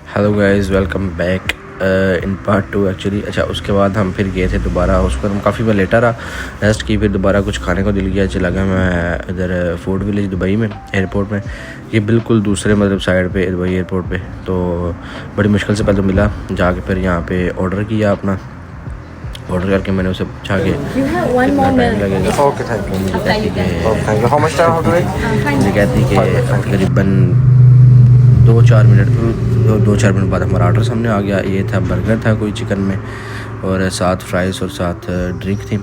Hello guys, welcome back in part 2 actually. अच्छा, उसके बाद हम फिर गए थे दोबारा। उसके बाद हम काफ़ी बार लेटा रहा, रेस्ट की, फिर दोबारा कुछ खाने को दिल किया, चला गया मैं इधर फूड विलेज दुबई में, एयरपोर्ट में। ये बिल्कुल दूसरे मतलब साइड पे दुबई एयरपोर्ट पे। तो बड़ी मुश्किल से पहले मिला, जाके फिर यहाँ पे ऑर्डर किया अपना। ऑर्डर करके मैंने उसे पूछा कि कितना टाइम लगेगा। Okay, thank you. मुझे कहती thank you. How much time होगा? मुझे कहती कि तकरीबन 2-4 मिनट बाद हमारा ऑर्डर सामने आ गया। ये था बर्गर, था कोई चिकन में, और साथ फ्राइज़ और साथ ड्रिंक थी।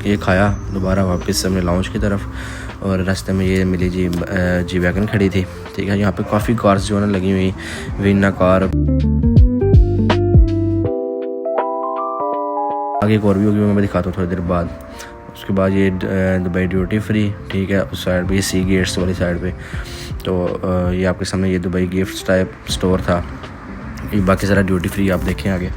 ये खाया, दोबारा वापस हमने लाउंज की तरफ, और रास्ते में ये मिली जी वैगन खड़ी थी। ठीक है, यहाँ पे काफ़ी कार्स जो है ना लगी हुई, वीना कार, आगे एक और भी होगी, मैं दिखाता हूँ थोड़ी देर बाद। उसके बाद ये दुबई ड्यूटी फ्री, ठीक है, उस साइड पे ये सी गेट्स वाली साइड पे। तो ये आपके सामने ये दुबई गिफ्ट टाइप स्टोर था। ये बाकी सारा ड्यूटी फ्री आप देखें आगे।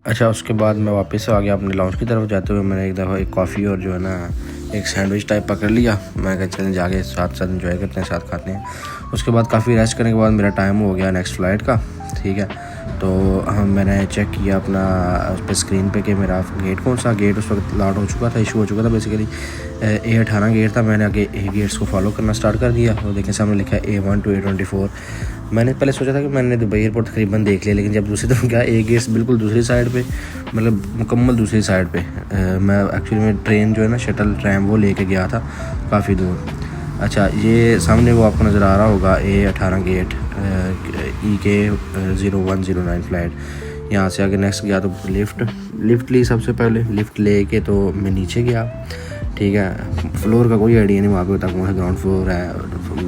अच्छा, उसके बाद मैं वापस आ गया अपने लाउंज की तरफ। जाते हुए मैंने एक दफ़ा एक कॉफ़ी और जो है ना एक सैंडविच टाइप पकड़ लिया। मैं कहा चलें जाके साथ साथ एंजॉय करते हैं, साथ खाते हैं। उसके बाद काफ़ी रेस्ट करने के बाद मेरा टाइम हो गया नेक्स्ट फ़्लाइट का। ठीक है, तो मैंने चेक किया अपना उस पर स्क्रीन पे कि मेरा गेट कौन सा गेट उस वक्त लॉट हो चुका था, इशू हो चुका था। बेसिकली A18 गेट था। मैंने आगे ए गेट्स को फॉलो करना स्टार्ट कर दिया। वो देखें सामने लिखा है A1 to A24। मैंने पहले सोचा था कि मैंने दुबई एयरपोर्ट तकरीबन देख लिया, लेकिन जब दूसरी तरफ गया ए गेट्स बिल्कुल दूसरी साइड पे, मतलब मुकम्मल दूसरी साइड पे। मैं एक्चुअली में ट्रेन जो है ना शटल ट्रैम वो लेके गया था काफ़ी दूर। अच्छा, ये सामने वो आपको नज़र आ रहा होगा A18 गेट, EK 0109 फ़्लाइट। यहाँ से आगे नेक्स्ट गया तो लिफ्ट ली। सबसे पहले लिफ्ट ले के तो मैं नीचे गया। ठीक है, फ्लोर का कोई आइडिया नहीं वहाँ पे, तक वहाँ ग्राउंड फ्लोर है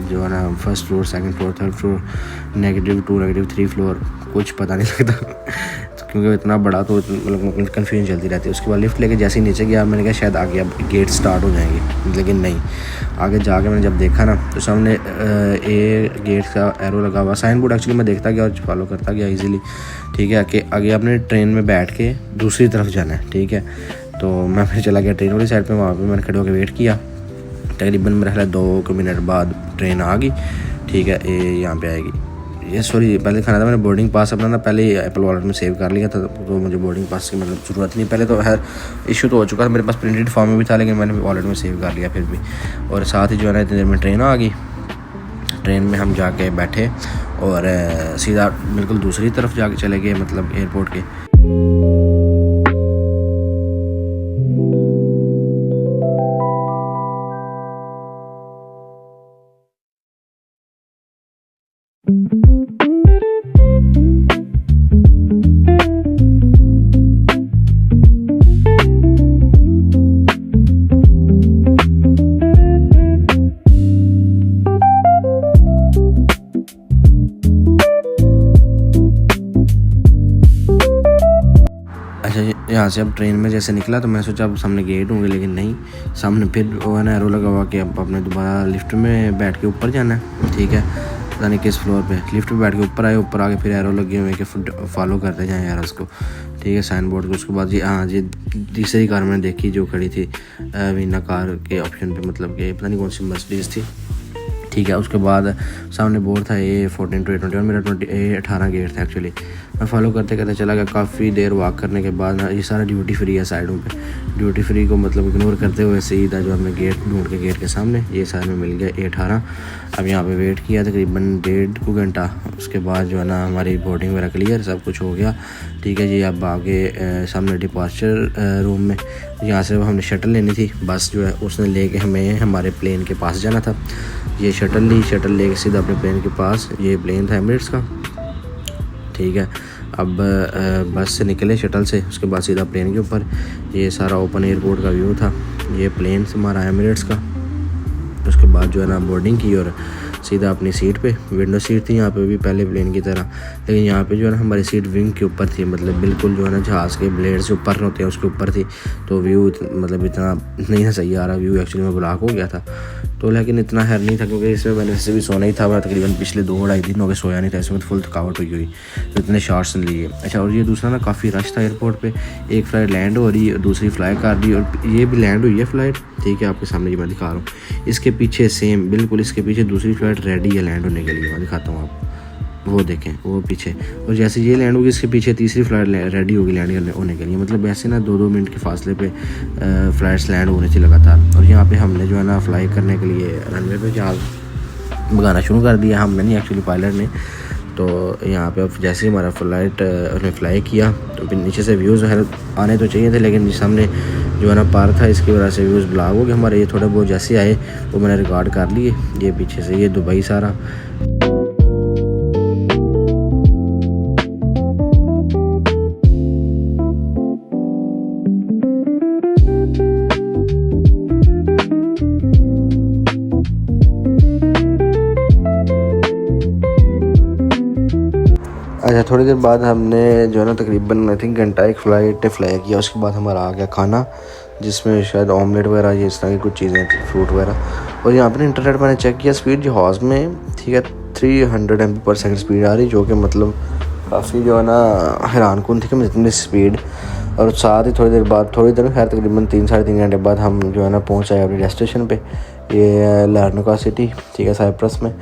जो है ना, first floor, second floor, third floor, -2, -3 floor, कुछ पता नहीं लगता तो क्योंकि इतना बड़ा तो मतलब कन्फ्यूजन चलती रहती है। उसके बाद लिफ्ट लेके जैसे ही नीचे गया, मैंने कहा शायद आगे अब गेट स्टार्ट हो जाएंगे, लेकिन नहीं। आगे जाके मैंने जब देखा ना तो सामने ए गेट का एरो लगा हुआ, साइन बोर्ड एक्चुअली मैं देखता गया और फॉलो करता गया ईजिली। ठीक है, कि आगे आपने ट्रेन में बैठ के दूसरी तरफ जाना है। ठीक है, तो मैं फिर चला गया ट्रेन वाली साइड पे। वहाँ पे मैंने खड़े होकर वेट किया। तकरीबन मेरा ख्याल 2 मिनट बाद ट्रेन आ गई। ठीक है, ये यहाँ पे आएगी। ये सॉरी, पहले खाना था मैंने बोर्डिंग पास अपना ना पहले एप्पल वॉलेट में सेव कर लिया था, तो मुझे बोर्डिंग पास की मतलब ज़रूरत नहीं। पहले तो हर इशू तो हो चुका था, मेरे पास प्रिंटेड फॉर्म में भी था, लेकिन मैंने वॉलेट में सेव कर लिया फिर भी। और साथ ही जो है ना इतनी देर में ट्रेन आ गई। ट्रेन में हम जाके बैठे और सीधा बिल्कुल दूसरी तरफ जाके चले गए, मतलब एयरपोर्ट के। यहाँ से अब ट्रेन में जैसे निकला तो मैं सोचा अब सामने गेट होंगे, लेकिन नहीं। सामने फिर वो है ना एरो लगा हुआ कि अब अपने दोबारा लिफ्ट में बैठ के ऊपर जाना है। ठीक है, पता नहीं किस फ्लोर पे। लिफ्ट में बैठ के ऊपर आए, ऊपर आके फिर एरो लगे हुए कि फॉलो करते जाएँ यार उसको। ठीक है, साइन बोर्ड को। उसके बाद जी हाँ जी तीसरी कार मैंने देखी जो खड़ी थी वीना कार के ऑप्शन पे, मतलब कि पता नहीं कौन सी मर्सिडीज़ थी। ठीक है, उसके बाद सामने बोर्ड था A14 to A21, मेरा A18 गेट था एक्चुअली। मैं फॉलो करते करते चला गया। काफ़ी देर वॉक करने के बाद ये सारा ड्यूटी फ्री है साइडों पे। ड्यूटी फ्री को मतलब इग्नोर करते हुए सीधा जो हमने गेट ढूंढ के गेट के सामने ये साइड में मिल गया A18। अब यहाँ पे वेट किया तकरीबन 1.5 घंटा। उसके बाद जो है ना हमारी बोर्डिंग वगैरह क्लियर, सब कुछ हो गया। ठीक है जी, अब आगे सामने डिपार्चर रूम में यहाँ से हमने शटल लेनी थी। बस जो है उसने लेके हमें हमारे प्लेन के पास जाना था। ये शटल ली, शटल लेके सीधा अपने प्लेन के पास। ये प्लेन था एमिरेट्स का। ठीक है, अब बस से निकले शटल से, उसके बाद सीधा प्लेन के ऊपर। ये सारा ओपन एयरपोर्ट का व्यू था। ये प्लेन से हमारा एमिरेट्स का। उसके बाद जो है ना बोर्डिंग की और सीधा अपनी सीट पे। विंडो सीट थी यहाँ पे भी पहले प्लेन की तरह, लेकिन यहाँ पे जो है ना हमारी सीट विंग के ऊपर थी, मतलब बिल्कुल जो है ना जहाज़ के ब्लेड्स ऊपर होते हैं उसके ऊपर थी। तो व्यू मतलब इतना नहीं था सही आ रहा, व्यू एक्चुअली में ब्लॉक हो गया था। तो लेकिन इतना हैर नहीं था क्योंकि इसमें मैंने वैसे भी सोना ही था। मैं तकरीबन पिछले 2-2.5 दिन हो गए सोया नहीं था, इसमें फुल थकावट हुई हुई, तो इतने शॉर्ट्स लिए। अच्छा, और ये दूसरा ना काफ़ी रश था एयरपोर्ट पे। एक फ़्लाइट लैंड हो रही है, दूसरी फ्लाई कर रही है, और ये भी लैंड हुई है फ़्लाइट। ठीक है, आपके सामने ये मैं दिखा रहा हूँ। इसके पीछे सेम बिल्कुल इसके पीछे दूसरी फ़्लाइट रेडी है लैंड होने के लिए। मैं दिखाता हूँ आपको, वो देखें वो पीछे। और जैसे ये लैंड होगी इसके पीछे तीसरी फ़्लाइट रेडी होगी लैंड होने के लिए। मतलब ऐसे ना 2-2 मिनट के फासले पे फ़्लाइट्स लैंड होने थी लगातार। और यहाँ पे हमने जो है ना फ्लाई करने के लिए रनवे पे जहाज़ भगाना शुरू कर दिया। हमने नहीं, एक्चुअली पायलट ने। तो यहाँ पे अब जैसे ही हमारा फ़्लाइट उन्हें फ़्लाई किया तो फिर नीचे से व्यूज़ आने तो चाहिए थे, लेकिन सामने जो है ना पार था, इसकी वजह से व्यूज़ ब्लॉक हो गए हमारे। ये थोड़े बहुत जैसे आए वो मैंने रिकॉर्ड कर लिए। ये पीछे से ये दुबई सारा। अच्छा, थोड़ी देर बाद हमने जो है ना तकरीबन आई थिंक घंटा एक फ़्लाइट फ्लाई किया। उसके बाद हमारा आ गया खाना, जिसमें शायद ऑमलेट वगैरह ये इस तरह की कुछ चीज़ें थी, फ्रूट वगैरह। और यहाँ पर इंटरनेट मैंने चेक किया, स्पीड जहाज़ में ठीक है 300 MB/s स्पीड आ रही, जो कि मतलब काफ़ी जो है ना हैरान कुन थी कि इतनी स्पीड। और साथ ही थोड़ी देर खैर तकरीबन 3-3.5 घंटे बाद हम जो है ना पहुँच आए अपनी डेस्टिनेशन पे। ये लार्नाका सिटी, ठीक है, साइप्रस में।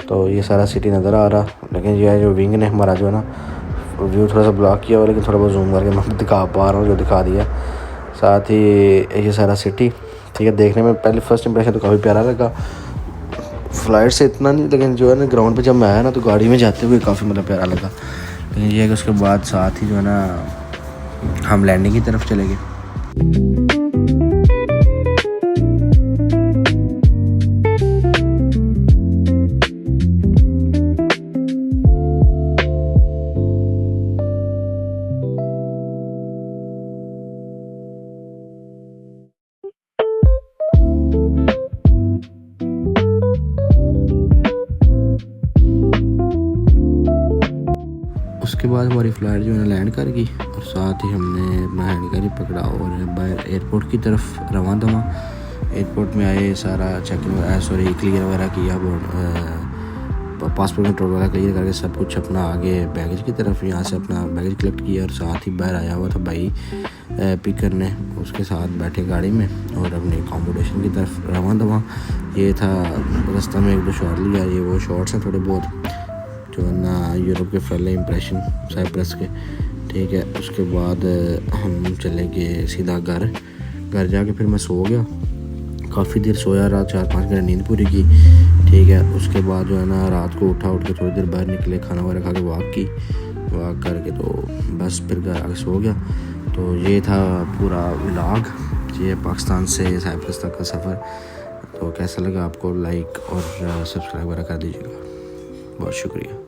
तो ये सारा सिटी नज़र आ रहा, लेकिन ये जो विंग ने हमारा जो है ना व्यू थोड़ा सा ब्लॉक किया हुआ, लेकिन थोड़ा बहुत जूम करके मैं दिखा पा रहा हूँ जो दिखा दिया। साथ ही ये सारा सिटी, ठीक है, देखने में पहले फर्स्ट इंप्रेशन तो काफ़ी प्यारा लगा। फ्लाइट से इतना नहीं, लेकिन जो है ना ग्राउंड पे जब मैं आया ना तो गाड़ी में जाते हुए काफ़ी मतलब प्यारा लगा। लेकिन ये है कि उसके बाद साथ ही जो है ना हम लैंडिंग की तरफ चले गए। उसके बाद हमारी फ़्लाइट जो है ना लैंड कर गई, और साथ ही हमने अपना हैंड कैरी पकड़ा और बाहर एयरपोर्ट की तरफ रवां दवा। एयरपोर्ट में आए, सारा चेकिंग क्लियर वगैरह किया, पासपोर्ट कंट्रोल वगैरह क्लियर करके सब कुछ अपना आगे बैगेज की तरफ यहाँ से अपना बैगेज कलेक्ट किया। और साथ ही बाहर आया हुआ था भाई पिक करने, उसके साथ बैठे गाड़ी में और अपने अकोमोडेशन की तरफ रवां दवा। ये था रास्ता में 1-2 शॉट लिया, ये वो शॉट्स हैं थोड़े बहुत जो है ना यूरोप के पहले इंप्रेशन साइप्रस के। ठीक है, उसके बाद हम चले गए सीधा घर जाके फिर मैं सो गया। काफ़ी देर सोया, रात 4-5 घंटे नींद पूरी की। ठीक है, उसके बाद जो है ना रात को उठ के थोड़ी देर बाहर निकले, खाना वगैरह खा के वॉक करके तो बस फिर घर आके सो गया। तो ये था पूरा व्लॉग, ये पाकिस्तान से साइप्रस तक का सफ़र। तो कैसा लगा आपको, लाइक और सब्सक्राइब वगैरह कर दीजिएगा। बहुत शुक्रिया।